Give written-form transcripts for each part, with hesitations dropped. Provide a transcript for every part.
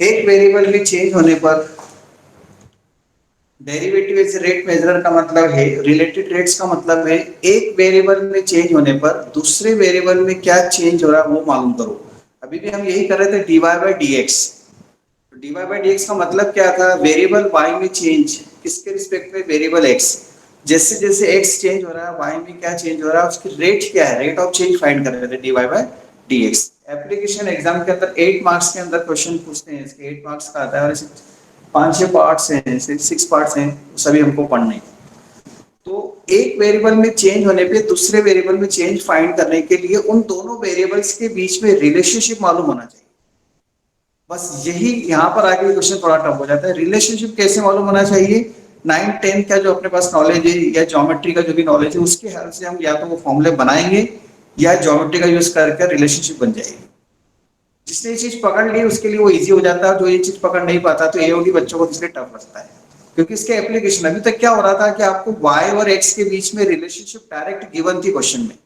एक वेरिएबल में चेंज होने पर डेरिवेटिव एज रेट मेजरर का मतलब है, रिलेटेड रेट्स का मतलब है एक वेरिएबल में चेंज होने पर दूसरे वेरिएबल में क्या चेंज हो रहा है वो मालूम करो। अभी भी हम यही कर रहे थे, dy by D x. dy by D x का मतलब क्या था, वेरिएबल y में चेंज किसके रिस्पेक्ट में, वेरिएबल x। जैसे जैसे x चेंज हो रहा है y में क्या चेंज हो रहा है, उसकी रेट क्या है, रेट ऑफ चेंज फाइंड कर रहे थे, dy by D x. Application exam के अंदर 8 मार्क्स के अंदर क्वेश्चन पूछते हैं, इसके 8 मार्क्स का आता है और इसे 5-6 पार्ट्स हैं, 6 पार्ट्स हैं, सभी हमको पढ़ने। तो एक वेरिएबल में चेंज होने पे दूसरे वेरिएबल में चेंज फाइंड करने के लिए उन दोनों वेरिएबल्स के बीच में रिलेशनशिप मालूम होना चाहिए। बस यही यहाँ पर आके क्वेश्चन थोड़ा टफ हो जाता है। रिलेशनशिप कैसे मालूम होना चाहिए, 9-10 का जो अपने पास नॉलेज है या ज्योमेट्री का जो भी नॉलेज है उसके हेल्प से हम या तो वो फॉर्मूले बनाएंगे या ज्योमेट्री का यूज करके रिलेशनशिप बन जाएगी। जिसने ये चीज पकड़ ली उसके लिए वो इजी हो जाता है, जो ये चीज पकड़ नहीं पाता तो एओडी बच्चों को इसलिए टफ लगता है। क्योंकि इसके एप्लीकेशन अभी तक क्या हो रहा था कि आपको y और x के बीच में रिलेशनशिप डायरेक्ट गिवन थी क्वेश्चन में,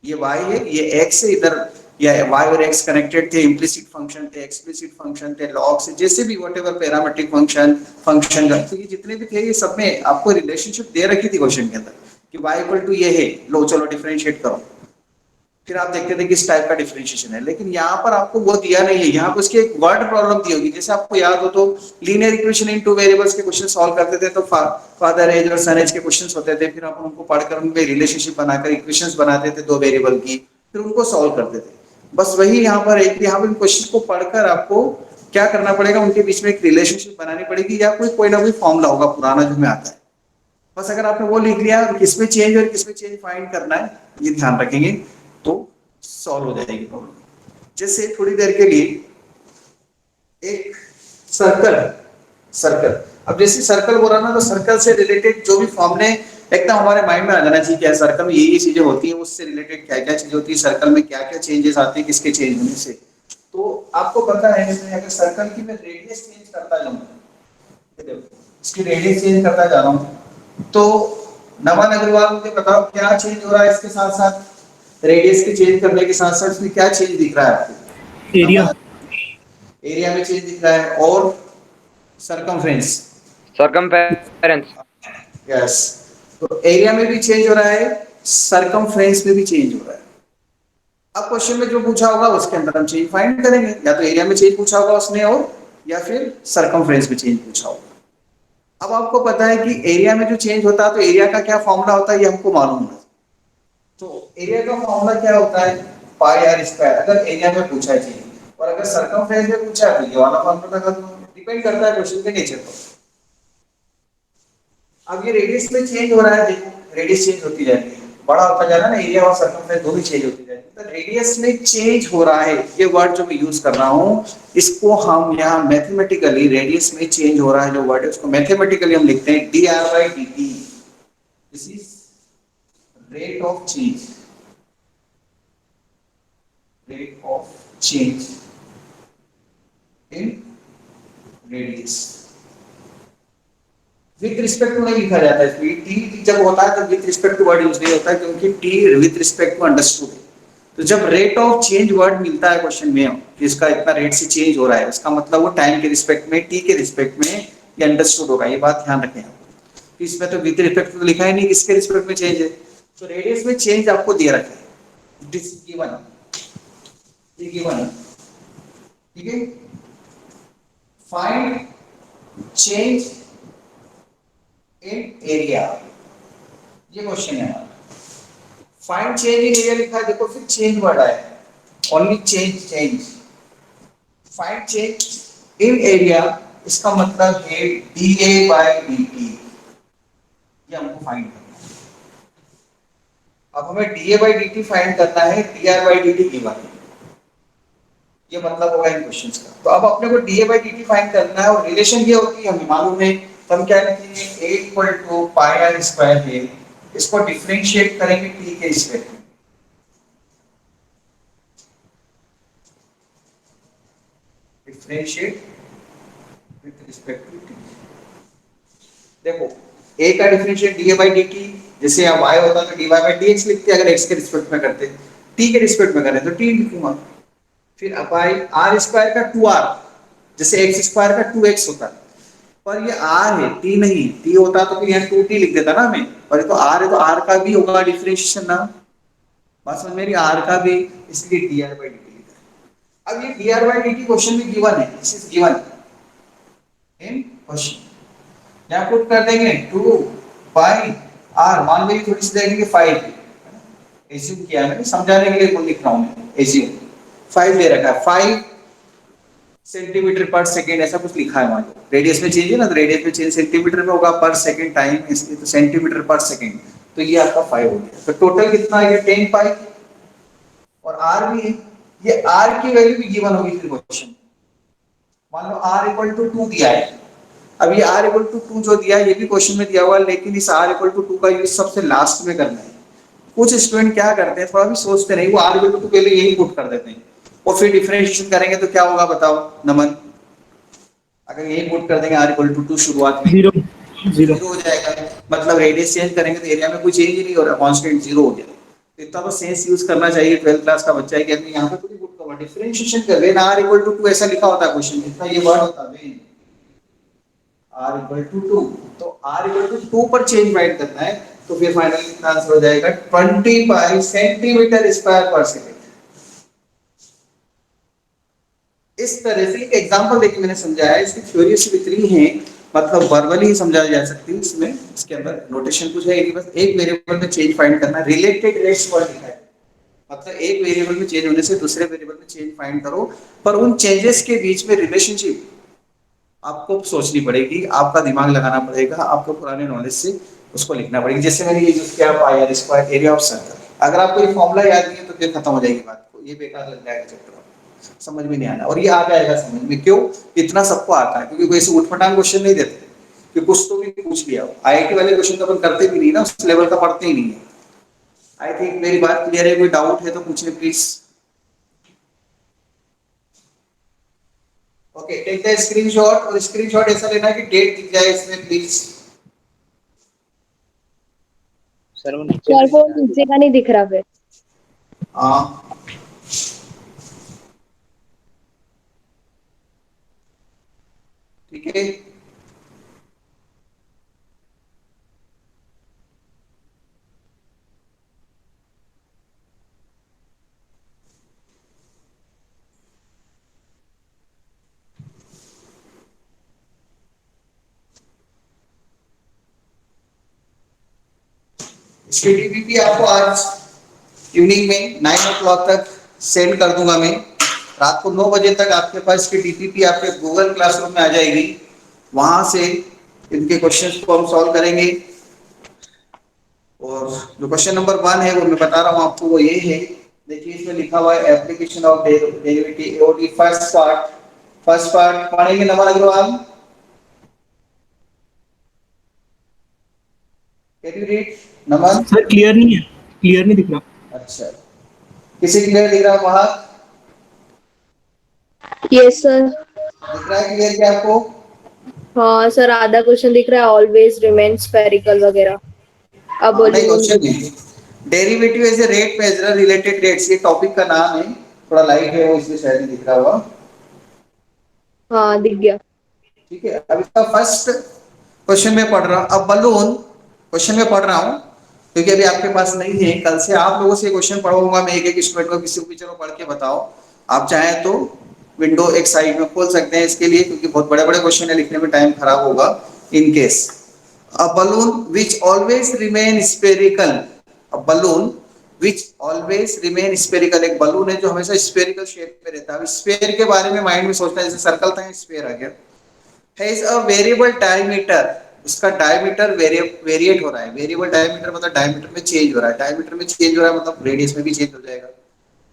ये y है ये x है, इधर या y और x कनेक्टेड थे, इम्प्लिसिट फंक्शन थे, एक्सप्लिसिट फंक्शन थे, लॉग से जैसे भी व्हाटएवर पैरामीट्रिक फंक्शन फंक्शन तो ये जितने भी थे ये सब में आपको रिलेशनशिप दे रखी थी क्वेश्चन के अंदर कि y इक्वल टू ये है, लो चलो डिफरेंशिएट करो, फिर आप देखते थे किस टाइप का डिफरेंशिएशन है। लेकिन यहाँ पर आपको वो दिया नहीं है, यहाँ पर उसकी एक वर्ड प्रॉब्लम दी होगी। जैसे आपको याद हो तो linear equation in two variables के क्वेश्चन सॉल्व करते थे तो फादर एज और सन एज के क्वेश्चंस होते थे, फिर आप उनको पढ़कर उनमें रिलेशनशिप बनाकर इक्वेशंस बनाते थे दो वेरिएबल की, फिर उनको सॉल्व करते थे। बस वही यहाँ पर एक, यहाँ पर क्वेश्चन को पढ़कर आपको क्या करना पड़ेगा, उनके बीच में एक रिलेशनशिप बनानी पड़ेगी या कोई ना कोई फॉर्मूला होगा पुराना जो हमें आता है। बस अगर आपने वो लिख लिया और किसमें चेंज और किसमें चेंज फाइंड करना है ये ध्यान रखेंगे तो सॉल्व हो जाएगी प्रॉब्लम। जैसे थोड़ी देर के लिए एक सर्कल सर्कल अब जैसे सर्कल बोला ना, तो सर्कल से रिलेटेड जो भी फॉर्मूले एकदम हमारे माइंड में आ जाना चाहिए, क्या सर्कल में ये चीजें होती हैं, उससे रिलेटेड क्या क्या चीजें होती है, सर्कल में क्या क्या चेंजेस आते हैं किसके चेंज होने से। तो आपको पता है अगर सर्कल की मैं रेडियस चेंज करता जाऊं, इसकी रेडियस चेंज करता जा रहा हूं, तो नमन अग्रवाल मुझे बताओ क्या चेंज हो रहा है इसके साथ साथ, रेडियस के चेंज करने के साथ साथ इसमें क्या चेंज दिख रहा है आपको, एरिया। नमन? एरिया में चेंज दिख रहा है और सरकमफ्रेंस, सरकमफेरेंस। यस। तो एरिया में भी चेंज हो रहा है, सरकमफ्रेंस में भी चेंज हो रहा है। अब क्वेश्चन में जो पूछा होगा उसके अंदर हम चेंज फाइंड करेंगे, या तो एरिया में चेंज पूछा होगा उसने और या फिर सरकमफ्रेंस में चेंज पूछा होगा। अब आपको पता है कि एरिया में जो चेंज होता है तो एरिया का क्या फॉर्मूला होता है ये हमको मालूम है। तो एरिया का फॉर्मूला क्या होता है, पाई आर स्क्वायर, अगर एरिया में पूछा है चेंज, और अगर सरकमफ्रेंस में पूछा है तो ये वाला फॉर्मूला लगा दो, डिपेंड करता है क्वेश्चन के नेचर पर। अब ये रेडियस में चेंज हो रहा है, देखो रेडियस चेंज होती जाती है, बड़ा होता जा रहा है ना, एरिया और सरकमफ्रेंस दोनों चेंज होती जाती है, तो रेडियस में चेंज हो रहा है, ये वर्ड जो मैं यूज कर रहा हूं इसको हम यहाँ मैथमेटिकली, रेडियस में चेंज हो रहा है जो वर्ड है उसको मैथमेटिकली हम लिखते हैं dr by dt, this is rate of change, rate of change in radius. With respect to नहीं लिखा जाता है, टी जब होता है तो with respect to word use नहीं होता है क्योंकि T with respect to understood है। तो जब रेट ऑफ चेंज वर्ड मिलता है क्वेश्चन में कि इसका इतना रेट से चेंज हो रहा है, इसका मतलब वो टाइम के रिस्पेक्ट में, टी के रिस्पेक्ट में ये अंडरस्टूड होगा, ये बात ध्यान रखें आप। इसमें तो विथ रिस्पेक्ट तो लिखा ही नहीं किसके रिस्पेक्ट में चेंज है, तो रेडियस में चेंज आपको दे रखा है, दिस गिवन, ये गिवन है, ठीक है। फाइंड चेंज इन एरिया, ये क्वेश्चन है हमारा। फाइंड चेंज इन एरिया लिखा है, देखो फिर चेंज वर्ड आया, only change change, find change in area, इसका मतलब है dA by dt, ये हमको फाइंड करना है। अब हमें dA by dt फाइंड करना है, dr by dt गिवन है, ये मतलब होगा इन क्वेश्चंस का। तो अब अपने को dA by dt फाइंड करना है और रिलेशन ये होती है हमें मालूम है, तो हम क्या लिखेंगे, a equal to pi R square है, इसको डिफरेंशिएट करेंगे t के रिस्पेक्ट में, differentiate with respect to t। देखो a का डिफरेंशिएट dA by dt, जैसे यहाँ y होता तो dy by dx लिखते, अगर x के रिस्पेक्ट में करते, t के रिस्पेक्ट में करें तो t लिखूंगा, फिर अपाई आर स्क्वायर का 2r, जैसे एक्स स्क्वायर का 2x होता है, पर ये r है, t नहीं। t होता तो फिर यहाँ 2t लिख देता ना हमें, और ये तो r है, तो r का भी होगा डिफरेंशिएशन ना। बात समझ में, r का भी, इसलिए dr by dt लिखा है। अब ये dr by dt क्वेश्चन में गिवन है, this is given in question. यहाँ पुट कर देंगे 2 बाई r, मान लीजिए थोड़ी सी देखेंगे 5, एज्यूम किया मैंने, समझाने के लिए लिख रहा हूँ, एज्यूम 5 दे रखा है, 5 सेंटीमीटर पर सेकेंड ऐसा कुछ लिखा है, मान लो रेडियस में चेंज है ना, तो रेडियस में चेंज सेंटीमीटर में होगा, पर सेकेंड टाइम इसलिए तो सेंटीमीटर पर सेकेंड, तो ये आपका 5 हो गया। तो टोटल कितना है, 10 पाई, और r भी है, ये r की वैल्यू भी गिवन होगी फिर क्वेश्चन। मान लो r इक्वल टू 2 दिया है, अब ये r इक्वल टू 2 जो दिया है ये भी क्वेश्चन में दिया हुआ है, लेकिन इस r इक्वल टू 2 का यूज सबसे लास्ट में करना है। कुछ स्टूडेंट क्या करते हैं, थोड़ा भी सोचते नहीं, वो r इक्वल टू 2 पहले यही पुट कर देते हैं, और फिर डिफरेंशिएशन करेंगे तो क्या होगा बताओ नमन, अगर यही पुट कर देंगे r इक्वल टू 2 शुरुआत में, जीरो जीरो। जीरो हो जाएगा, मतलब रेडियस चेंज करेंगे तो एरिया में कोई चेंज ही नहीं हो रहा, कांस्टेंट जीरो हो गया। तो इतना तो सेंस यूज करना चाहिए 12th क्लास का बच्चा है कि अभी यहाँ पे कोई पुट करो, डिफरेंशिएशन कर व्हेन r इक्वल टू 2 ऐसा लिखा होता है क्वेश्चन में, इतना ये वर्ड होता है व्हेन r इक्वल टू 2, तो r इक्वल टू 2 पर चेंज फाइंड करना है, तो फिर फाइनली कितना आंसर हो जाएगा 20 बाई सेंटीमीटर स्क्वायर पर सेकंड। इस तरह से एक एग्जांपल देखिए मैंने समझाया, इसकी थ्योरी से इतनी है, मतलब वर्बली ही समझाई जा सकती है, इसमें इसके अंदर नोटेशन कुछ है कि बस एक वेरिएबल में चेंज फाइंड करना, रिलेटेड रेट्स वर्ड लिखा है, मतलब एक वेरिएबल में चेंज होने से दूसरे वेरिएबल में चेंज फाइंड करो, पर उन चेंजेस के बीच में रिलेशनशिप आपको सोचनी पड़ेगी, आपका दिमाग लगाना पड़ेगा, आपको पुराने नॉलेज से उसको लिखना पड़ेगा। जैसे मैंने ये यूज किया pi R square area of circle, अगर आपको ये फॉर्मूला याद नहीं है तो फिर खत्म हो जाएगी बात, को ये बेकार लग जाएगा चैप्टर, समझ में नहीं आना, और ये आ जाएगा समझ में, क्यों इतना सबको आता है, क्योंकि कोई ऐसे उठपटांग क्वेश्चन नहीं देते कि कुछ तो भी पूछ लिया हो, आईआईटी वाले क्वेश्चन तो अपन करते भी नहीं ना, उस लेवल का पढ़ते ही नहीं है। आई थिंक मेरी बात क्लियर है, कोई डाउट है तो पूछिए please. Okay, take the screenshot, और स्क्रीनशॉट ऐसा लेना कि डेट दिख जाए इसमें प्लीज। सर वो नीचे सर नहीं वो दिख रहा। नीचे का नहीं दिख रहा फिर। हाँ ठीक है, इसकी डीपीपी आपको आज इवनिंग में 9 o'clock तक सेंड कर दूंगा मैं, रात को 9 बजे तक आपके पास इसकी डीपीपी आपके गूगल क्लासरूम में आ जाएगी, वहां से इनके क्वेश्चंस को हम सॉल्व करेंगे। और जो क्वेश्चन नंबर 1 है वो मैं बता रहा हूँ आपको, वो ये है, देखिए इसमें लिखा हुआ है एप्लीकेशन ऑफ डेरिवेटिव, और ये फर्स्ट पार्ट पढ़ेंगे Naman Agrawal, can you read Naman? Sir clear नहीं है, क्लियर नहीं दिख रहा। अच्छा, किसी क्लियर दिख रहा है वहां, यस सर। दिख रहा है क्लियर क्या आपको? हाँ सर, आधा क्वेश्चन दिख रहा है, ऑलवेज रिमेन स्फेरिकल वगैरह। अब नहीं बलून। क्वेश्चन नहीं, derivative as a rate measure related rates, ये टॉपिक का नाम है, थोड़ा लाइट है वो इसलिए शायद नहीं दिख रहा होगा। हाँ दिख गया। ठीक है, अब इसका फर्स्ट क्वेश्चन में पढ़ रहा हूँ, अब बलून क्वेश्चन में पढ़ रहा हूँ, क्योंकि अभी आपके पास नहीं है, कल से आप लोगों से क्वेश्चन पढ़ाऊंगा मैं, एक एक स्टूडेंट को, किसी को भी चलो पढ़ के बताओ, आप चाहें तो विंडो एक साइड में खोल सकते हैं इसके लिए, क्योंकि बहुत बड़े बड़े क्वेश्चन है, लिखने में टाइम खराब होगा in case. A balloon which always remain spherical, a balloon which always remain spherical, एक बलून है जो हमेशा स्फेरिकल शेप में रहता है। अब स्फेयर के बारे में माइंड में सोचना है, जैसे सर्कल था स्फेयर आ गया, हैज अ वेरिएबल डायमीटर, उसका डायमीटर वेरिएट हो रहा है, वेरिएबल डायमीटर मतलब डायमीटर में चेंज हो रहा है, डायमीटर में चेंज हो रहा है मतलब रेडियस में भी चेंज हो जाएगा,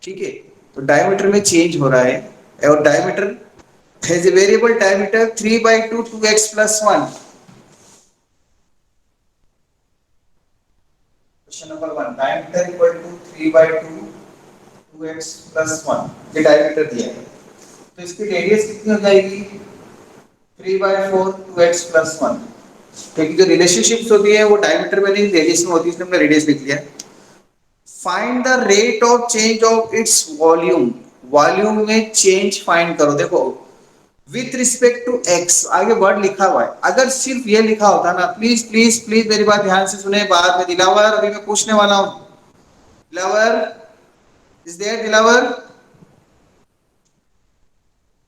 ठीक है, तो डायमीटर में चेंज हो रहा है, और diameter has a variable diameter 3/2 2x + 1। Question number 1, diameter equal to 3/2 2x + 1, ये डायमीटर दिया है, तो इसकी रेडियस कितनी हो जाएगी 3/4 2x + 1, क्योंकि जो रिलेशनशिप्स होती है वो डायमीटर में नहीं रेडियस में होती है, इसलिए हमने रेडियस लिख लिया। Find the rate of change of its volume, volume में चेंज फाइंड करो। देखो विथ रिस्पेक्ट टू एक्स, आगे वर्ड लिखा हुआ है। अगर सिर्फ ये लिखा होता ना, प्लीज प्लीज प्लीज मेरी बात ध्यान से सुने बाद में। दिलावर अभी मैं पूछने वाला हूं। Dilawar, is there Dilawar?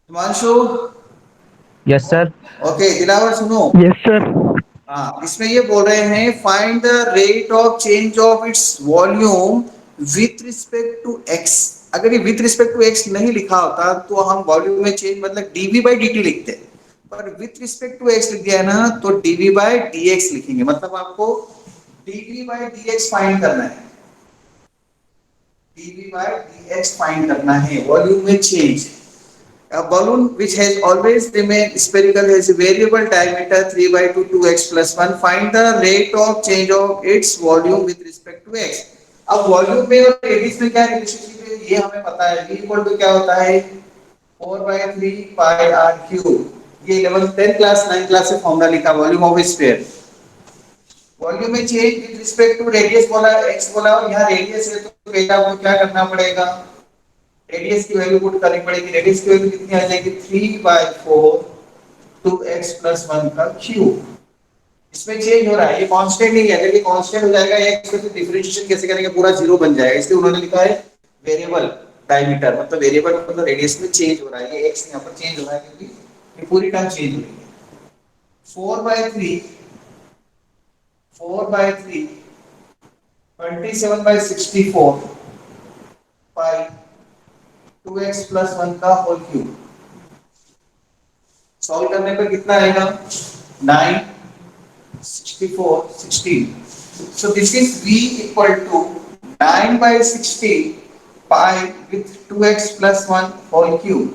Himanshu? Yes sir. Okay Dilawar सुनो। Yes sir. हाँ, इसमें ये बोल रहे हैं find the rate of change of its volume with respect to x. अगर ये विथ रिस्पेक्ट टू एक्स नहीं लिखा होता तो हम वॉल्यूम में चेंज मतलब डीवी बाई डी लिखते, पर विथ रिस्पेक्ट टू एक्स लिख दिया है ना, तो डीवी बाई डी लिखेंगे। मतलब आपको डीवी बाई डी फाइंड करना है, डीवी बाई डी फाइंड करना है वॉल्यूम में change. A balloon which has always remained spherical has a variable diameter 3 by 2 2x plus 1. Find the rate of change of its volume with respect to x. अब volume में और radius में क्या relationship है ये हमें पता है। v इक्वल टू क्या होता है 4 by 3 pi r क्यूब। ये 11th 10th class 9th class से फॉर्मूला लिखा वॉल्यूम ऑफ स्फीयर। वॉल्यूम में change with respect to radius बोला, x बोला, और यहाँ रेडियस है तो पहले आपको क्या करना पड़ेगा, रेडियस की वैल्यू पुट करनी पड़ेगी। रेडियस की वैल्यू कितनी आ जाएगी 3/4 2x + 1 का क्यूब। इसमें चेंज हो रहा है, ये कांस्टेंट नहीं है। अगर ये कांस्टेंट हो जाएगा x तो डिफरेंशिएशन कैसे करेंगे, पूरा जीरो बन जाएगा। इसलिए उन्होंने लिखा है वेरिएबल डायमीटर, मतलब वेरिएबल मतलब रेडियस में चेंज हो रहा है। ये x यहां पर चेंज हो रहा है क्योंकि ये पूरी टर्म चेंज हो रही है। 4/3 4/3 27/64 पाई 2x + 1 का होल क्यूब। सॉल्व करने पर कितना आएगा 9 64 16। so this is v equal to 9/60 pi with 2x + 1 whole cube.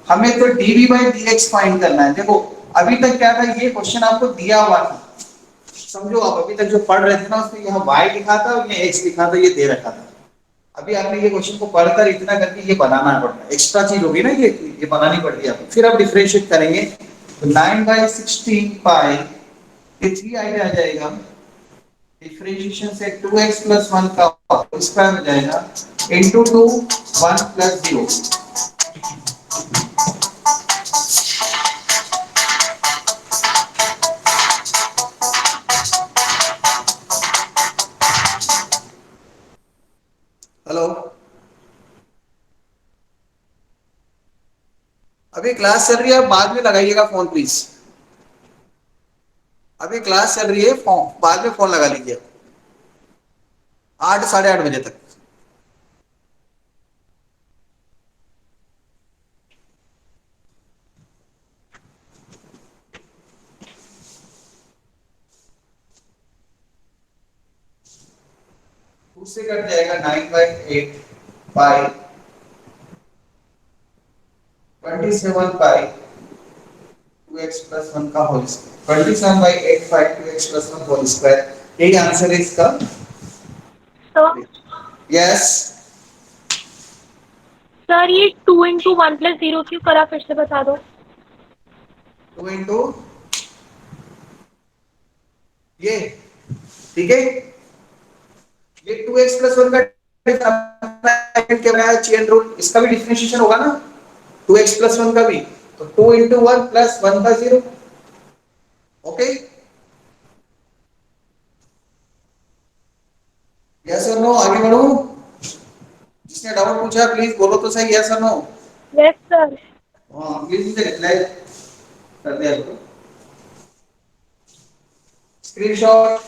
हमें तो dv/dx फाइंड करना है। देखो अभी तक क्या था, ये क्वेश्चन आपको दिया हुआ था, समझो आप अभी तक जो पढ़ रहे थे ना उसमें यहाँ y लिखा था और यहाँ x लिखा था, ये दे रखा था। अभी आपने ये क्वेश्चन को पढ़कर इतना करके ये बनाना पड़ता, एक्स्ट्रा चीज होगी ना, ये बनानी पड़ती है आपको। फिर आप डिफरेंशिएट करेंगे तो 9/16 पाई ये 3 आइडिया आ जाएगा। डिफरेंशिएशन से 2x + 1 का स्क्वायर हो जाएगा इनटू 2 1 + 0। हेलो, अभी क्लास चल रही है, बाद में लगाइएगा फोन प्लीज। अभी क्लास चल रही है, फोन बाद में फोन लगा लीजिए 8 8:30 बजे तक। उससे कट जाएगा 9/8 पाई 27 पाई 2x + 1 का होल स्क्वायर। 27/8 पाई 2x + 1 होल स्क्वायर, यही आंसर है इसका। सर यस सर ये 2 × 1 + 0 क्यों करा, फिर से बता दो। 2 इंटू ये, ठीक है, ये 2x + 1 का चेन रूल, इसका भी डिफरेंशिएशन होगा ना 2x + 1 का भी, तो 2 × 1 + 1 का 0। ओके, यस और नो, आगे बढ़ो। जिसने डाउट पूछा प्लीज बोलो तो सही, यस और नो। Yes sir. हाँ प्लीज मुझे रिप्लाई कर दिया करो, स्क्रीनशॉट।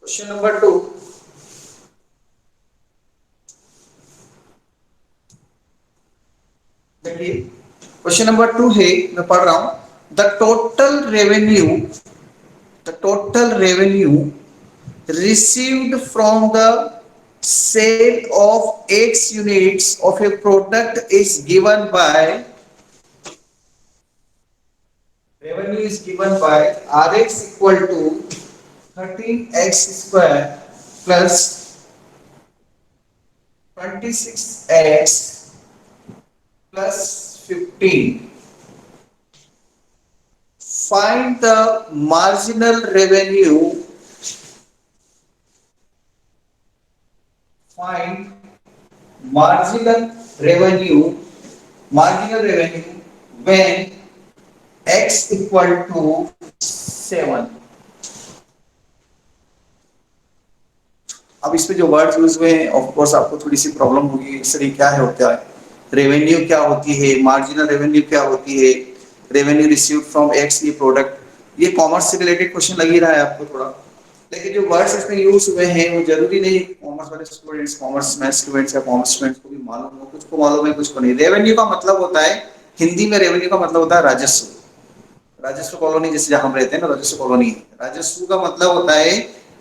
क्वेश्चन नंबर 2, देखिए क्वेश्चन नंबर 2 है, मैं पढ़ रहा हूं। The total revenue received from the sale of x units of a product is given by, revenue is given by rx equal to 13x square plus 26x plus 15. Find the marginal revenue. Find marginal revenue. Marginal revenue when x equal to 7. अब इसमें जो word use हुए हैं of course आपको थोड़ी सी problem होगी, actually क्या है होता है, रेवेन्यू क्या होती है, मार्जिनल रेवेन्यू क्या होती है, रेवेन्यू रिसीव फ्रॉम एक्स, ये प्रोडक्ट, ये कॉमर्स से रिलेटेड क्वेश्चन लग ही रहा है आपको थोड़ा, लेकिन जो वर्ड्स इसमें यूज हुए हैं वो जरूरी नहीं कॉमर्स वाले स्टूडेंट्स, कॉमर्स मैथ स्टूडेंट्स या कॉमर्स स्टूडेंट्स को भी मालूम हो, कुछ को मालूम है कुछ को नहीं। रेवेन्यू का मतलब होता है, हिंदी में रेवेन्यू का मतलब होता है राजस्व। राजस्व कॉलोनी जैसे जहां हम रहते हैं ना, राजस्व कॉलोनी, राजस्व का मतलब होता है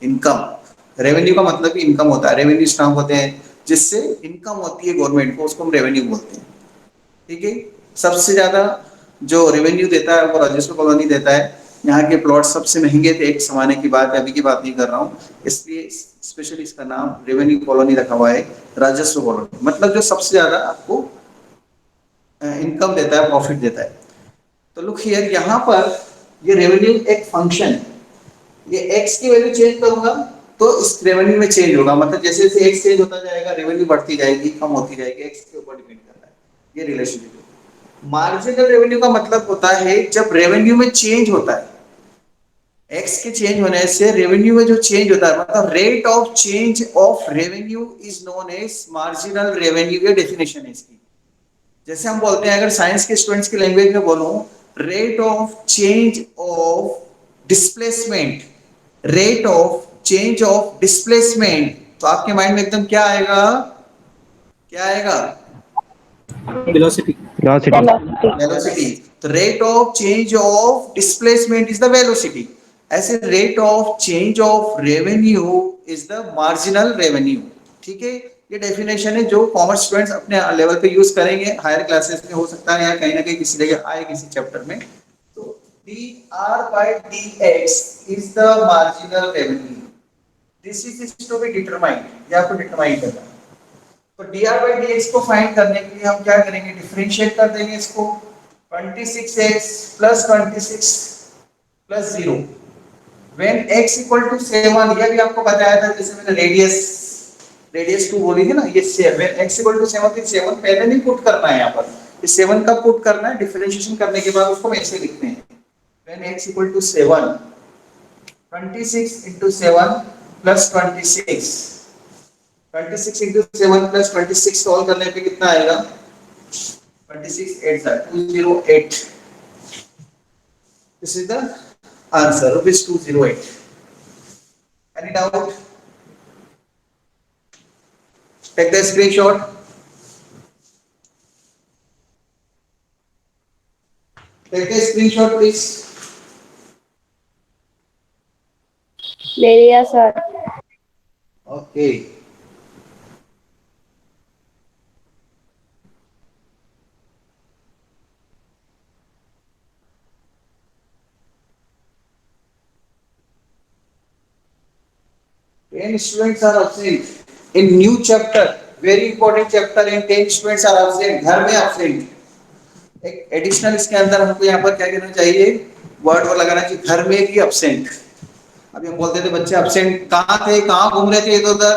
इनकम, रेवेन्यू का मतलब भी इनकम होता है, रेवेन्यू स्टैम्प होते हैं जिससे इनकम होती है गवर्नमेंट को, उसको हम रेवेन्यू बोलते हैं। ठीक है, सबसे ज्यादा जो रेवेन्यू देता है वो राजस्व कॉलोनी देता है। यहाँ के प्लॉट सबसे महंगे थे एक जमाने की बात है, अभी की बात नहीं कर रहा हूँ, इसलिए स्पेशली इसका नाम रेवेन्यू कॉलोनी रखा हुआ है, राजस्व कॉलोनी, मतलब जो सबसे ज्यादा आपको इनकम देता है, प्रॉफिट देता है। तो लुक हियर, यहाँ पर ये रेवेन्यू एक फंक्शन, ये x की वैल्यू चेंज करूंगा तो इस रेवेन्यू में चेंज होगा, मतलब जैसे जैसे x चेंज होता जाएगा रेवेन्यू बढ़ती जाएगी, कम होती जाएगी, x के ऊपर डिपेंड करता है ये रिलेशनशिप। मार्जिनल रेवेन्यू का मतलब होता है जब रेवेन्यू में चेंज होता है, x के चेंज होने से रेवेन्यू में जो चेंज होता है, मतलब rate of change of revenue is known as marginal revenue, ये डेफिनेशन है इसकी। जैसे हम बोलते हैं, अगर साइंस के स्टूडेंट्स की लैंग्वेज में बोलूं, rate of change of displacement, rate of change of displacement, तो आपके माइंड में एकदम क्या आएगा, क्या आएगा, वेलोसिटी। वेलोसिटी। वेलोसिटी। तो rate of change of displacement is the velocity, ऐसे rate of change of revenue is the marginal revenue. ठीक है, ये डेफिनेशन है जो कॉमर्स स्टूडेंट्स अपने लेवल पे यूज करेंगे, हायर क्लासेस में हो सकता है या कहीं ना कहीं किसी जगह आए किसी चैप्टर में। तो dr by dx is the marginal revenue, this is to be determined, ये आपको डिटरमाइन करना है। तो dr by dx को फाइंड करने के लिए हम क्या करेंगे, डिफरेंशिएट कर देंगे इसको, 26x plus 26 plus 0 when x equal to 7, ये भी आपको बताया था, जैसे मैंने रेडियस 2 बोली थी ना, ये 7 x equal to 7, तो 7 पहले नहीं पुट करना है, यहाँ पर ये 7 का पुट करना है, डिफरेंशिएशन करने के बाद उसको ऐसे लिखते हैं, when x equal to 7, 26 into 7 plus 26, 26 into 7 plus 26 solve करने पे कितना आएगा, 26 8 208, this is the answer, rupees 208. Any doubt? Take the screenshot. Take the screenshot please. ले लिया sir. Okay. Ten students are absent in new chapter. Very important chapter in 10 students are absent. घर में absent. एक additional इसके अंदर हमको यहाँ पर क्या कहना चाहिए, वर्ड और लगाना चाहिए, घर में भी absent. अभी हम बोलते थे बच्चे absent कहाँ थे, कहाँ घूम रहे थे इधर उधर,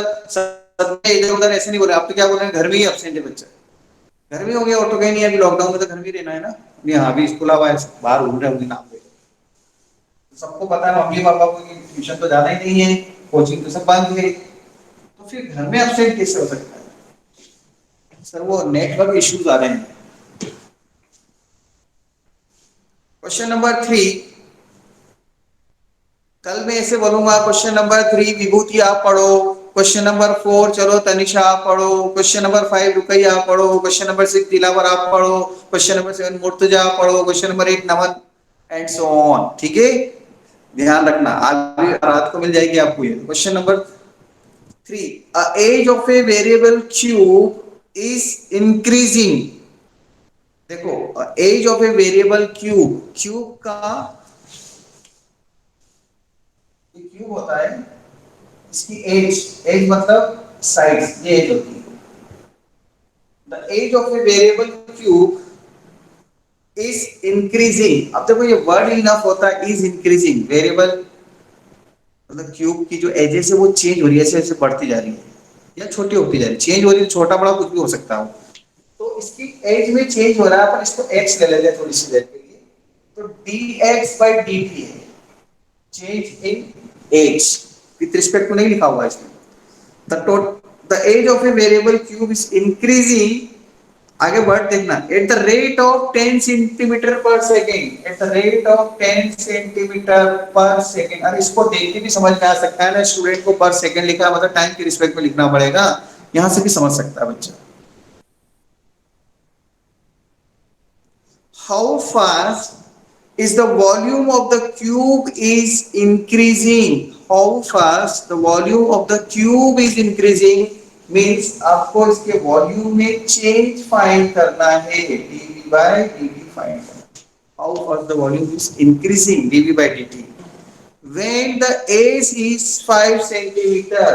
इधर उधर ऐसे नहीं बोले, आप तो क्या बोल रहे हैं, घर में ही absent है बच्चा, घर में हो गया और तो कहीं नहीं, अभी लॉकडाउन में तो घर में रहना है ना, नहीं हाँ अभी स्कूल आवा है, बाहर घूम रहे होंगे नाम पे, सबको पता है मम्मी पापा को कि ट्यूशन तो जाना ही नहीं है, कोचिंग तो सब बंद है, तो फिर घर में एब्सेंट कैसे हो सकता है सर, वो नेटवर्क इश्यूज आ रहे हैं। क्वेश्चन नंबर 3, कल मैं ऐसे बोलूंगा, क्वेश्चन नंबर 3 विभूति आप पढ़ो, क्वेश्चन नंबर 4 चलो तनिषा आप पढ़ो, क्वेश्चन नंबर 5 रुकैया आप पढ़ो, क्वेश्चन नंबर 6 दिलावर आप पढ़ो, क्वेश्चन नंबर 7 मुर्तजा आप पढ़ो, question number 8 Naman and so on. ठीक है, ध्यान रखना, आज रात को मिल जाएगी आपको ये। Question number 3, edge of a variable cube is increasing. देखो, edge of a variable cube, cube का क्यूब होता है, इसकी एज, एज मतलब साइज, ये एज होती है। the age of a variable cube is increasing. अब देखो ये वर्ड इनफ होता है is increasing, वेरिएबल मतलब क्यूब की जो एजेस है वो चेंज हो रही है, ऐसे ऐसे बढ़ती जा रही है या छोटी होती जा रही है, चेंज हो रही है, छोटा बड़ा कुछ भी हो सकता है। तो इसकी एज में चेंज हो रहा है, अपन इसको x ले लेते हैं थोड़ी सी देर के लिए। तो dx by dt है, change in age, with respect to नहीं लिखा हुआ इसमें। the age of a variable cube is increasing, आगे वर्ड देखना, at the rate of 10 centimetre per second, at the rate of 10 centimetre per second. अब इसको देख के भी समझ में आ सकता है ना, स्टूडेंट को पर सेकेंड लिखा है मतलब टाइम के रिस्पेक्ट में लिखना पड़ेगा, यहां से भी समझ सकता है बच्चा। How fast is the volume of the cube is increasing, how fast the volume of the cube is increasing means आपको इसके वॉल्यूम में चेंज फाइंड करना है, dv by dt फाइंड करना। how fast the volume is increasing, dv by dt when the age is 5 centimeter,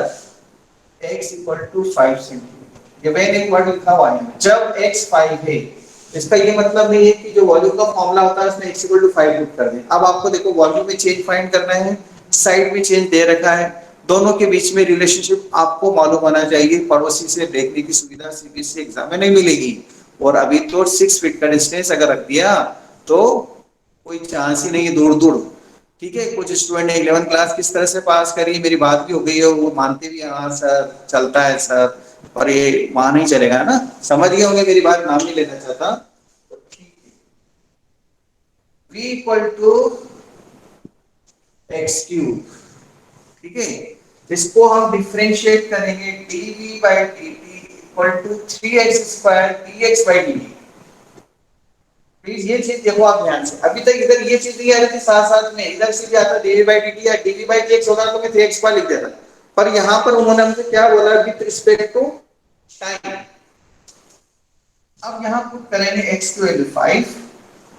x equal to 5 centimeter। ये when एक word लिखा हुआ है, जब x 5 है, इसका ये मतलब नहीं है कि जो वॉल्यूम का फॉर्मूला होता है उसमें x इक्वल टू 5 पुट कर दें। अब आपको देखो वॉल्यूम में चेंज फाइंड करना है, साइड में चेंज दे रखा है, दोनों के बीच में रिलेशनशिप आपको मालूम होना चाहिए। पड़ोसी से देखने की सुविधा सीबीएसई एग्जाम में नहीं मिलेगी, और अभी तो 6 फीट का डिस्टेंस अगर रख दिया तो कोई चांस ही नहीं है, दूर दूर। ठीक है, कुछ स्टूडेंट ने 11th क्लास किस तरह से पास करी, मेरी बात भी हो गई है और वो मानते भी, हाँ सर चलता है सर, और ये वहां नहीं चलेगा ना, समझ गए होंगे मेरी बात, नाम नहीं लेना चाहता। तो ठीक है, v equal to X cube, ठीक है, इसको हम डिफरेंशिएट करेंगे, dv by dt equal to 3x square dx by dt। Please ये चीज देखो आप ध्यान से, अभी तक इधर ये चीज नहीं आ रही थी, साथ साथ में इधर से भी आता dv बाई dt या dv बाई dx होता तो मैं 3x स्क्वायर लिख देता, पर यहां पर उन्होंने हमसे क्या बोला, विद रिस्पेक्ट टू टाइम। अब यहां पुट करेंगे x की वैल्यू 5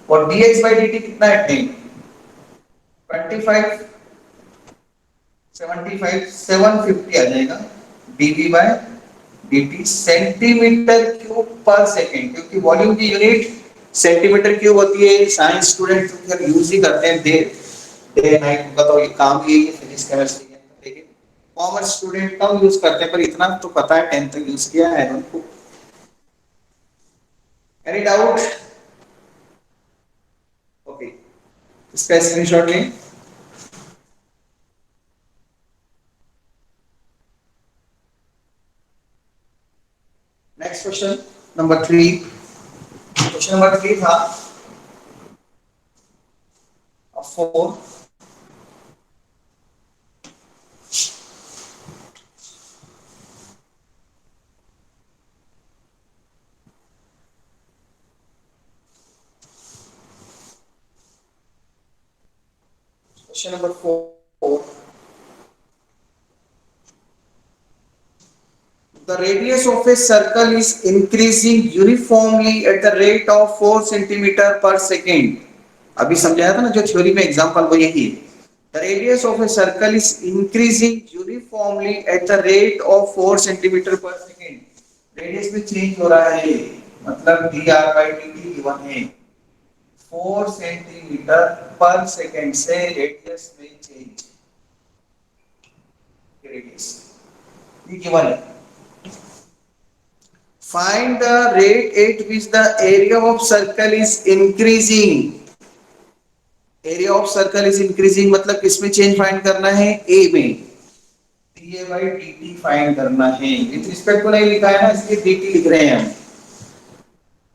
और dx by dt कितना है 10, 25 75 750 आ जाएगा, dv by dt centimetre cube पर सेकंड, क्योंकि वॉल्यूम की यूनिट सेंटीमीटर क्यूब होती है। साइंस स्टूडेंट तो यूज ही करते हैं, डे नाइट उनका तो ये काम ही है, फिजिक्स केमिस्ट्री है, लेकिन कॉमर्स स्टूडेंट कम यूज करते हैं, पर इतना तो पता है 10 तक यूज किया है उनको। Any doubt? ओके, इसका स्क्रीनशॉट लें। Next question number 3, question number 3 था 4, question number 4, the radius of a circle is increasing uniformly at the rate of 4 centimeter per second। अभी समझाया था ना जो थ्योरी में एग्जांपल, वो यही है। the radius of a circle is increasing uniformly at the rate of 4 centimeter per second। Radius में चेंज हो रहा है, मतलब dr by dt गिवन है 4 सेंटीमीटर पर सेकेंड से रेडियस में चेंज, रेडियस ये गिवन है। Find the rate at which the area of circle is increasing. Area of circle is increasing मतलब किसमें चेंज फाइंड करना है, ए में, dA by dt फाइंड करना है। विद रिस्पेक्ट टू नहीं लिखा है ना, इसलिए dt लिख रहे हैं हम।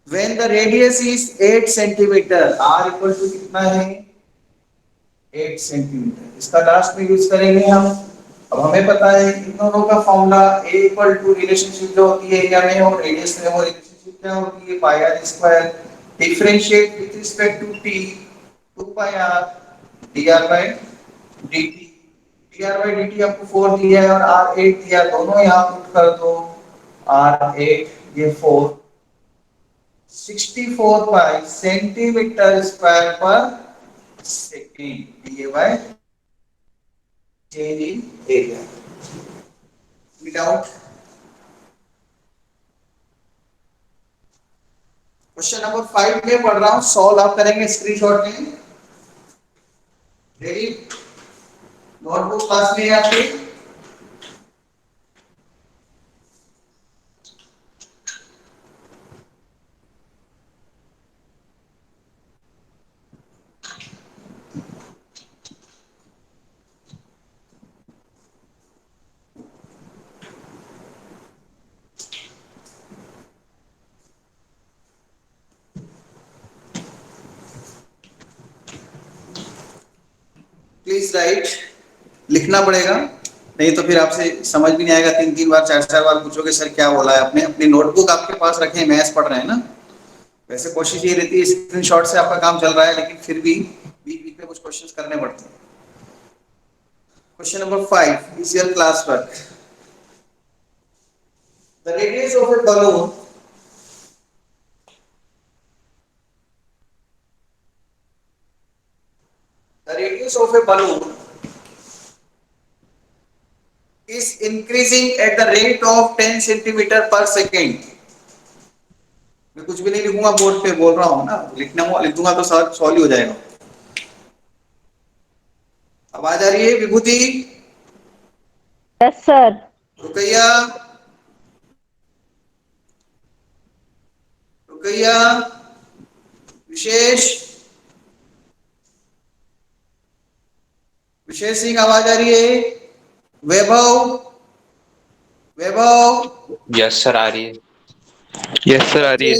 When the radius is 8 centimetre, r equal to कितना है 8 सेंटीमीटर, इसका लास्ट में यूज करेंगे हम। अब हमें पता है इन दोनों का formula a equal to relationship जो होती है एरिया में और रेडियस में, वो रिलेशनशिप क्या होती है, pi r square, differentiate with respect to t 2 pi r dr by dt, dr by dt आपको 4 दिया है और r 8 दिया, दोनों यहां पुट कर दो, r 8 ये 4, 64 पाई सेंटीमीटर स्क्वायर पर second, dA by change in area। Without question number 5 में पढ़ रहा हूं, सॉल्व आप करेंगे स्क्रीनशॉट में। रेडी? नोटबुक पास में है आपके? प्लीज राइट, लिखना पड़ेगा, नहीं तो फिर आपसे समझ भी नहीं आएगा। 3-3 बार 4-4 बार पूछोगे सर क्या बोला है आपने। अपनी नोटबुक आपके पास रखें, मैथ्स पढ़ रहे हैं ना। वैसे कोशिश ये रहती है स्क्रीनशॉट से आपका काम चल रहा है, लेकिन फिर भी बीच बीच में कुछ क्वेश्चंस करने पड़ते हैं। Question number 5 is your class work. The radius of A balloon is increasing at the rate of 10 centimeter per second. मैं कुछ भी नहीं लिखूंगा, बोर्ड पे बोल रहा हूँ ना, लिख दूंगा तो सॉल्व ही हो जाएगा। आवाज आ रही है विभूति? Yes sir. रुकैया, रुकैया, विशेष, विशेष सिंह आवाज आ रही है? वैभव, वैभव, यस सर आ रही है। यस सर आ रही है।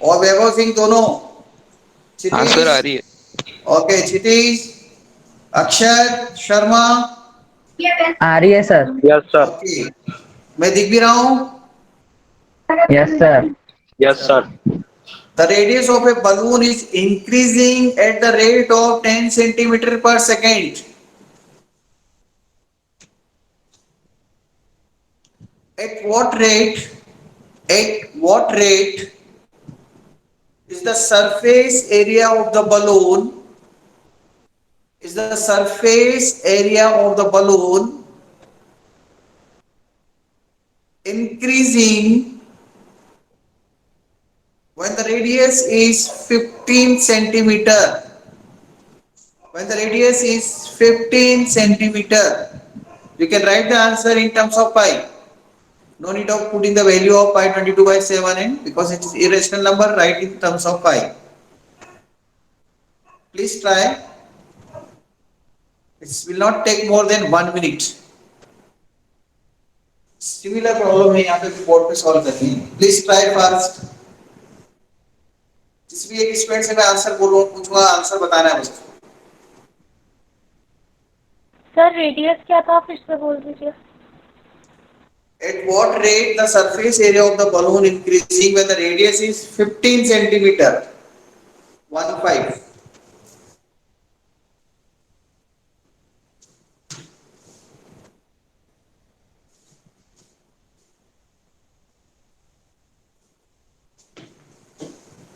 और वैभव सिंह दोनों? हाँ सर आ रही है। ओके, क्षितिज, अक्षर, शर्मा, आ रही है सर। Yes sir. ओके, मैं दिख भी रहा हूँ? Yes sir. Yes sir. The radius of a balloon is increasing at the rate of 10 centimeter per second. At what rate? At what rate is the surface area of the balloon? Is the surface area of the balloon increasing when the radius is 15 centimeter? When the radius is 15 centimeter, you can write the answer in terms of pi. No need of putting the value of pi 22/7 in, because it is irrational number. Write in terms of pi. Please try. It will not take more than 1 minute. Similar problem है यहाँ पे board पे solve करनी है। Please try first. जिस भी एक student से मैं आंसर पूछूंगा, आंसर बताना है मुझे। सर रेडियस क्या था, फिर से बोल दीजिए। At what rate the surface area of the balloon increasing when the radius is 15 centimeter? 15.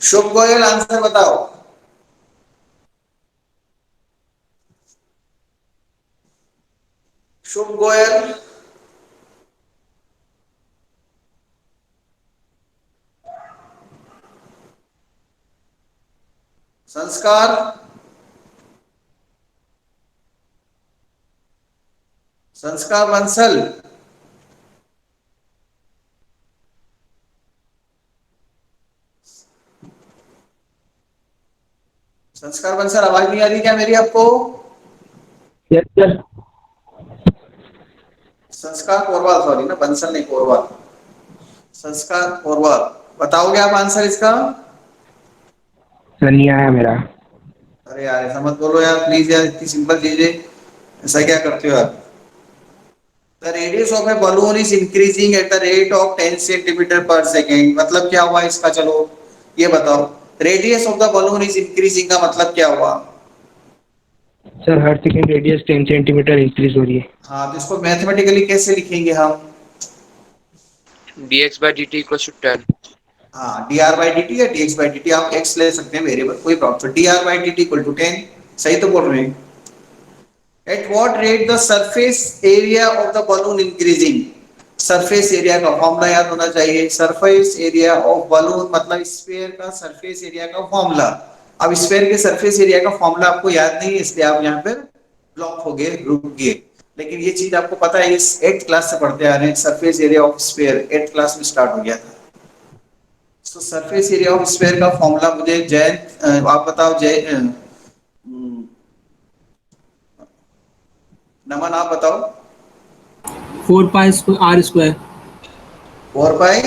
Shubh Goyal answer बताओ। शुभ गोयल, संस्कार, संस्कार बंसल, संस्कार बंसल, आवाज नहीं आ रही क्या मेरी आपको? Yes sir. संस्कार पोरवाल, सॉरी ना, बंसल नहीं, पोरवाल। संस्कार पोरवाल, बताओगे आप आंसर इसका? सर नहीं आया मेरा। अरे यार ऐसा मत बोलो यार, प्लीज यार, इतनी सिंपल चीज है, ऐसा क्या करते हो आप? The radius of A balloon is increasing at the rate of 10 centimetre per second. मतलब क्या हुआ इसका? चलो ये बताओ, radius of the balloon is increasing का मतलब क्या हुआ? सर हर सेकंड रेडियस 10 सेंटीमीटर इंक्रीज हो रही है। हाँ, तो इसको मैथमेटिकली कैसे लिखेंगे हम? dx/dt equals to 10. हाँ, dr/dt या dx/dt, आप x ले सकते हैं वेरिएबल, कोई प्रॉब्लम। dr/dt इक्वल टू 10, सही तो बोल रहे हैं। At what rate the surface area of the balloon increasing? Surface area का फॉर्मूला याद होना चाहिए। सरफेस एरिया ऑफ बलून मतलब स्फीयर का सरफेस एरिया का फॉर्मूला। अब स्फीयर के सरफेस एरिया का फॉर्मूला आपको याद नहीं है, इसलिए आप यहाँ पर ब्लॉक हो गए, रुक गए। लेकिन ये चीज आपको पता है, इस 8th क्लास से पढ़ते आ रहे हैं। Surface area of sphere 8th class में स्टार्ट हो गया था। तो सरफेस एरिया ऑफ स्फीयर का फॉर्मूला मुझे जय आप बताओ, जय नमन आप बताओ। 4 pi R square. 4 pi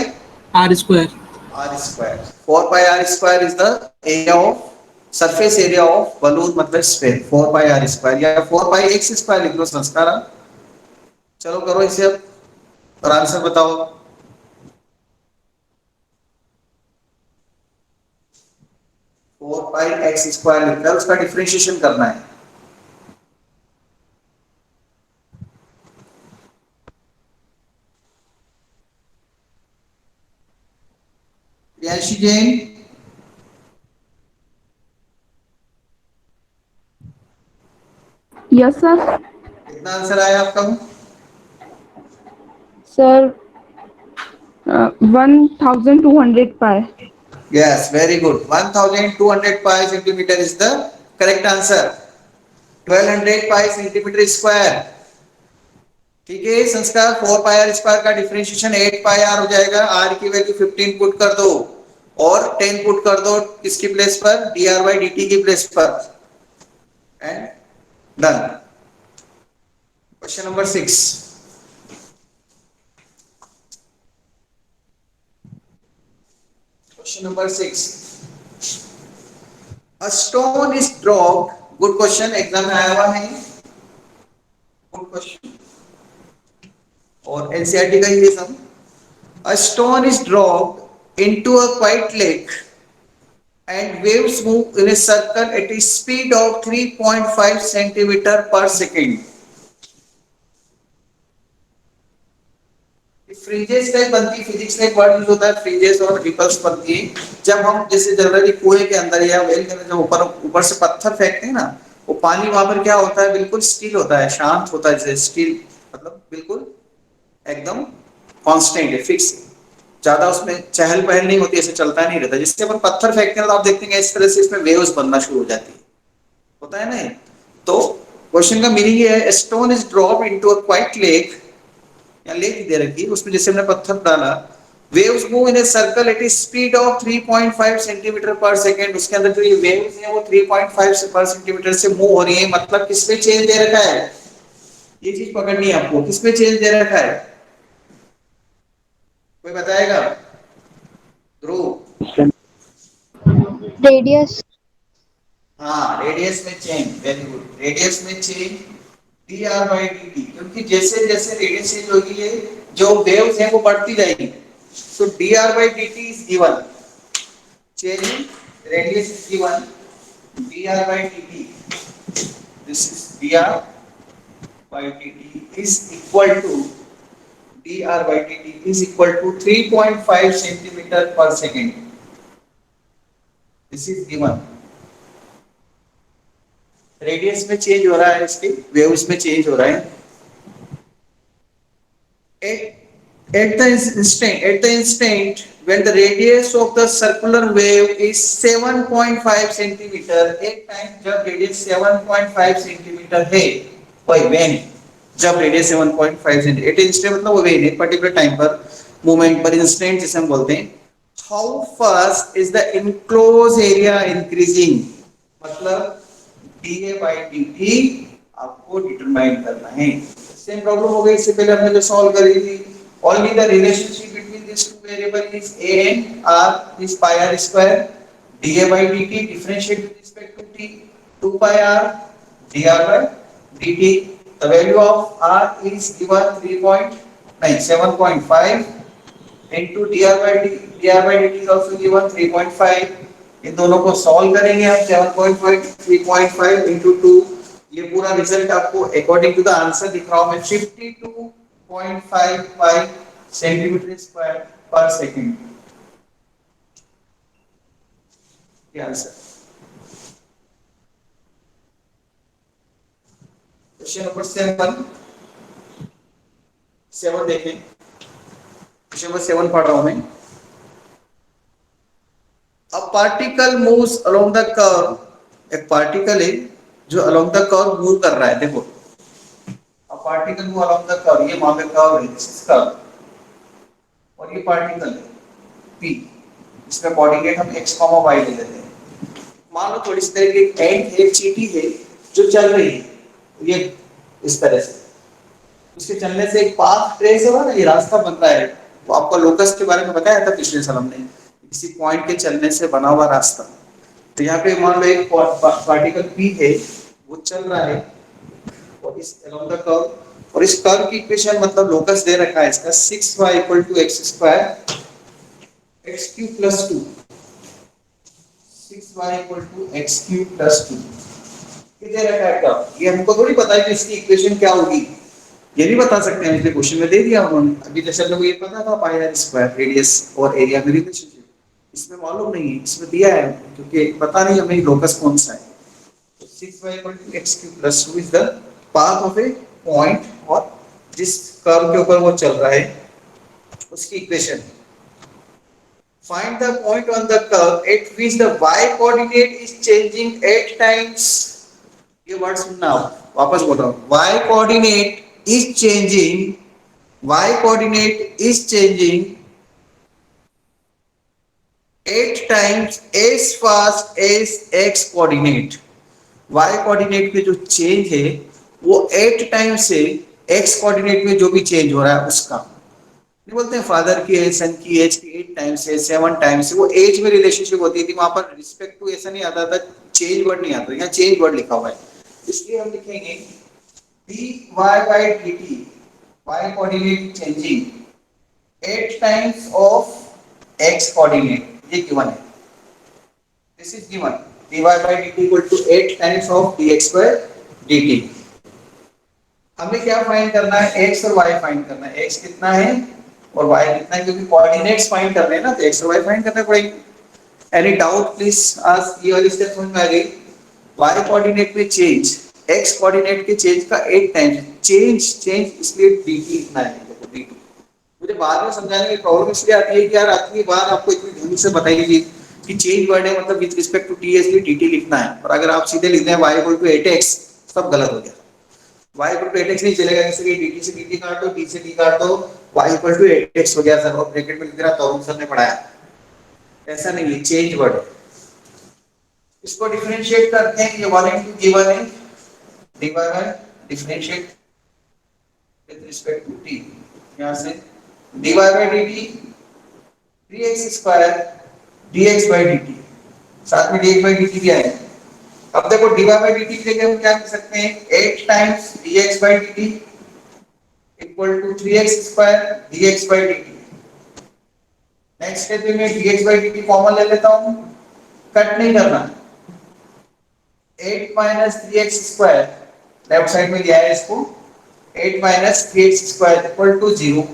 R square. R square. 4 pi R square is the area of surface area of balloon मतलब स्फीयर। 4 पाई आर स्क्वायर या 4 पाई एक्स स्क्वायर लिख लो संस्कार। चलो करो इसे अब और आंसर बताओ। 4 पाई एक्स स्क्वायर लिखकर उसका डिफरेंशिएशन करना है। Priyanshi Jain, yes sir. कितना आंसर आया आपका? Sir 1200 pi. Yes, very good. 1200 pi centimeter is the correct answer. 1200 pi centimeter square. ठीक है संस्कार। 4 पाई आर स्क्वायर का डिफरेंशिएशन 8 पाई आर हो जाएगा। आर की वैल्यू 15 पुट कर दो और 10 पुट कर दो किसकी प्लेस पर? D R by D T की प्लेस पर and done. Question number 6। Question number 6. A stone is dropped. Good question. Exam में आया हुआ है। Good question. और एनसीईआरटी का ये सब। A stone is dropped into a quiet lake and waves move in a circle at a speed of 3.5 centimeter per second. Freezes type बनती है, फिजिक्स में एक वर्ड यूज होता है फ्रीजेस और रिपल्स बनती है। जब हम जैसे जनरली कुएं के अंदर या वेल के अंदर जब ऊपर ऊपर से पत्थर फेंकते हैं ना, वो पानी वहां पर क्या होता है? बिल्कुल स्टिल होता है, शांत होता है। जैसे स्टिल मतलब बिल्कुल एकदम कांस्टेंट है, फिक्स। ज्यादा उसमें चहल पहल नहीं होती, ऐसे चलता नहीं रहता। जिससे अपन पत्थर फेंकते हैं तो आप देखते हैं इस तरह से इसमें वेव्स बनना शुरू हो जाती है, होता है ना। तो क्वेश्चन का मीनिंग ये है, stone is drop into a quite lake, या लेक दे रखी है, उसमें जैसे हमने पत्थर डाला, waves move in a circle eight A speed of 3.5 centimetre पर सेकंड। उसके अंदर जो ये वेव्स हैं वो 3.5 पर सेंटीमीटर से मूव हो रही है। मतलब किसमें चेंज दे रखा है? ये चीज पकड़नी है आपको। किसमें चेंज दे रखा है? कोई बताएगा? ध्रुव। रेडियस। हाँ, रेडियस में चेंज। Very good. रेडियस में change D R by D T, क्योंकि जैसे जैसे रेडियस चेंज होगी ये जो वेव्स हैं वो बढ़ती जाएगी। So dr by dt is given. Change in radius is given. Dr by dt. This is dr by dt is equal to dr by dt is equal to 3.5 centimeter per second. This is given. Radius में change हो रहा है, इसके waves में change हो रहा है। At the instant when the radius of the circular wave is 7.5 centimeter, एक टाइम जब रेडियस 7.5 सेंटीमीटर है, वही वेन, जब रेडियस 7.5 सेंटीमीटर, एट इंस्टेंट मतलब वो वेन है पर्टिकुलर टाइम पर, मोमेंट पर, इंस्टेंट जिसे हम बोलते हैं। How fast is the enclose area increasing, मतलब डीए बाई डीटी आपको डिटरमाइन करना है। सेम प्रॉब्लम हो गई, इससे पहले हमने जो सॉल्व करी थी। Only the relationship between these two variables is a and r is pi r square dA by dt, differentiate with respect to t, 2 pi r dr by dt. The value of r is given 7.5 into dr by dt is also given 3.5. इन दोनों को solve करेंगे हम। 7.5 3.5 into 2, ये पूरा result आपको according to the answer दिख रहा हूं मैं 52.55 सेंटीमीटर स्क्वायर पर सेकंड। ये आंसर। क्वेश्चन नंबर 7 देखें। क्वेश्चन नंबर 7 पढ़ रहा हूं मैं। A particle moves along the curve, एक पार्टिकल है जो अलोंग द कर्व मूव कर रहा है। देखो, a particle move along the curve, ये वहां पे कर्व है, दिस इज कर्व, और ये पार्टिकल है p, इसमें कोऑर्डिनेट हम x, y ले लेते हैं। मान लो थोड़ी सी तरह की एक एंड है, एक चींटी है जो चल रही है, ये इस तरह से, उसके चलने से एक पाथ ट्रेस होगा ना, ये रास्ता बन रहा है। तो आपको लोकस के बारे में बताया था पिछले साल हमने, किसी पॉइंट के चलने से बना हुआ रास्ता। तो यहाँ पे मान लो एक पार्टिकल p है, वो चल रहा है और इस अलोंग द कर्व, और इस कर्व की इक्वेशन मतलब लोकस दे रखा है इसका 6y = x² x³ + 2, 6y = x³ + 2 ये दे रखा है कर्व। ये हमको थोड़ी पता है कि इसकी इक्वेशन क्या होगी, ये नहीं बता सकते हैं, इसलिए क्वेश्चन में दे दिया उन्होंने। अभी तक सब लोगों को ये पता था πr² रेडियस और एरिया में रिलेशनशिप, इसमें मालूम नहीं है, इसमें दिया है क्योंकि पता नहीं हमें लोकस कौन सा है। तो 6y = x³ + 2 is the path of A point, और जिस कर्व के ऊपर वो चल रहा है उसकी equation. Find the point on the curve at which the y coordinate is changing 8 times. ये वर्ड सुनना आप, वापस बोल रहा हूँ, y coordinate is changing, y coordinate is changing 8 times as fast as x coordinate. y coordinate में जो change है वो 8 टाइम से x coordinate में जो भी चेंज हो रहा है उसका, नहीं बोलते हैं फादर की एज, सन की एज की 8 टाइम्स है, 7 टाइम्स है, वो एज में रिलेशनशिप होती थी। वहां पर रिस्पेक्ट टू ऐसा नहीं आता था, चेंज वर्ड नहीं आता, यहाँ चेंज वर्ड लिखा हुआ है, इसलिए हम लिखेंगे dy/dt, y coordinate changing 8 times of x coordinate, ये गिवन है, this is given, dy/dt = 8 times of dx/dt। हमें क्या फाइंड करना है, x और y फाइंड करना है, x कितना है और y कितना है, क्योंकि कोऑर्डिनेट्स फाइंड करने हैं ना, तो x और y फाइंड करना पड़ेगा। एनी डाउट प्लीज आस्क, ये वाली स्टेप समझ में आ गई। y कोऑर्डिनेट में चेंज, x कोऑर्डिनेट के चेंज का 8 टाइम्स चेंज, इसलिए dt इतना है, देखो dt। मुझे बाद में समझाने की प्रॉब्लम इसलिए आती है कि यार अगली बार आपको इतनी ढंग से बताइए कि चेंज वर्ड है मतलब विद रिस्पेक्ट टू t, इसलिए dt लिखना है, और अगर आप सीधे लिख दें y = 8x, सब गलत हो गया। y = 8x नहीं चलेगा, जैसे कि dt से dt काट दो, d से d काट दो, y = 8x हो गया सर, और ब्रैकेट में लिख रहा तरुण सर ने पढ़ाया, ऐसा नहीं है, चेंज वर्ड। इसको डिफरेंशिएट करते हैं, ये 1 * given है, differentiate with respect to t, यहां से dy/dt 3x² dx/dt, साथ में dx/dt भी आएगा। अब देखो dy/dt के लिए हम क्या कर सकते हैं, 8 times dx/dt = 3x² dx/dt। Next step में dx/dt कॉमन ले लेता हूं, कट नहीं करना, 8 - 3x² लेफ्ट साइड में लिया है इसको, 8 - 3x² = 0।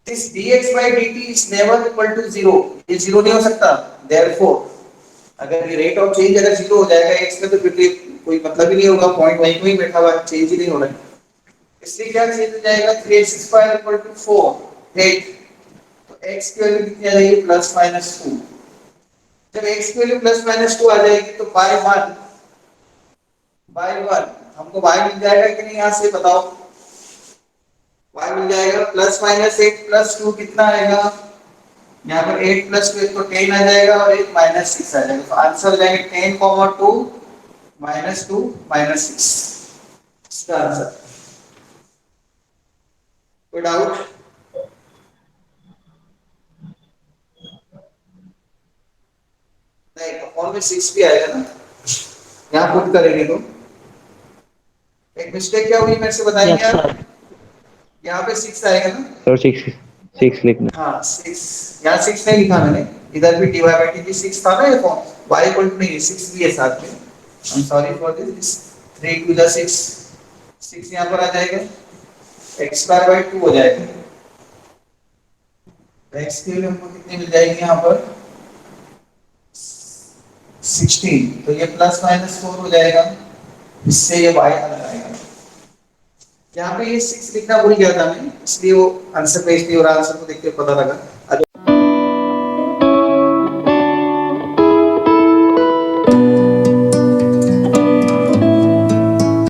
This dx/dt is never equal to 0, ये 0 नहीं हो सकता, therefore अगर ये रेट ऑफ चेंज अगर 0 हो जाएगा x में, तो फिर कोई मतलब ही नहीं होगा, पॉइंट वहीं वहीं बैठा हुआ है, चेंज ही नहीं हो रहा है, इसलिए क्या चेंज हो जाएगा, 3x² = 4 8, तो x की वैल्यू कितनी आ जाएगी, +-2। जब x की वैल्यू +-2 आ जाएगी तो बाय 1 हमको y मिल जाएगा कि नहीं, यहां से बताओ, y मिल जाएगा, +-8 + 2 कितना आएगा, यहाँ पर 8 + 2 तो 10 आ जाएगा, और एक -6 आ जाएगा, तो आंसर हो जाएगा 10, 2 -2 -6, इसका आंसर। कोई डाउट? नहीं, अपॉन में 6 भी आएगा ना, यहाँ पुट करेंगे तो एक मिस्टेक क्या हुई मेरे से बताएंगे आप, यहाँ पे 6 आएगा ना सर, 6 लिखना। हाँ 6, यहाँ 6 नहीं लिखा मैंने, इधर भी dy/dt 6 था ना, ये फॉर्म y = नहीं 6 भी है साथ में, I am sorry for this, 3 × 6, 6 यहाँ पर आ जाएगा, x²/2 हो जाएगा, x के लिए हमको कितनी मिल जाएगी यहाँ पर 16, तो ये +-4 हो जाएगा, इससे ये y आ जाएगा, यहाँ पे ये 6 लिखना भूल गया था मैं, इसलिए वो आंसर पेश नहीं हो रहा, आंसर को देख के पता लगा।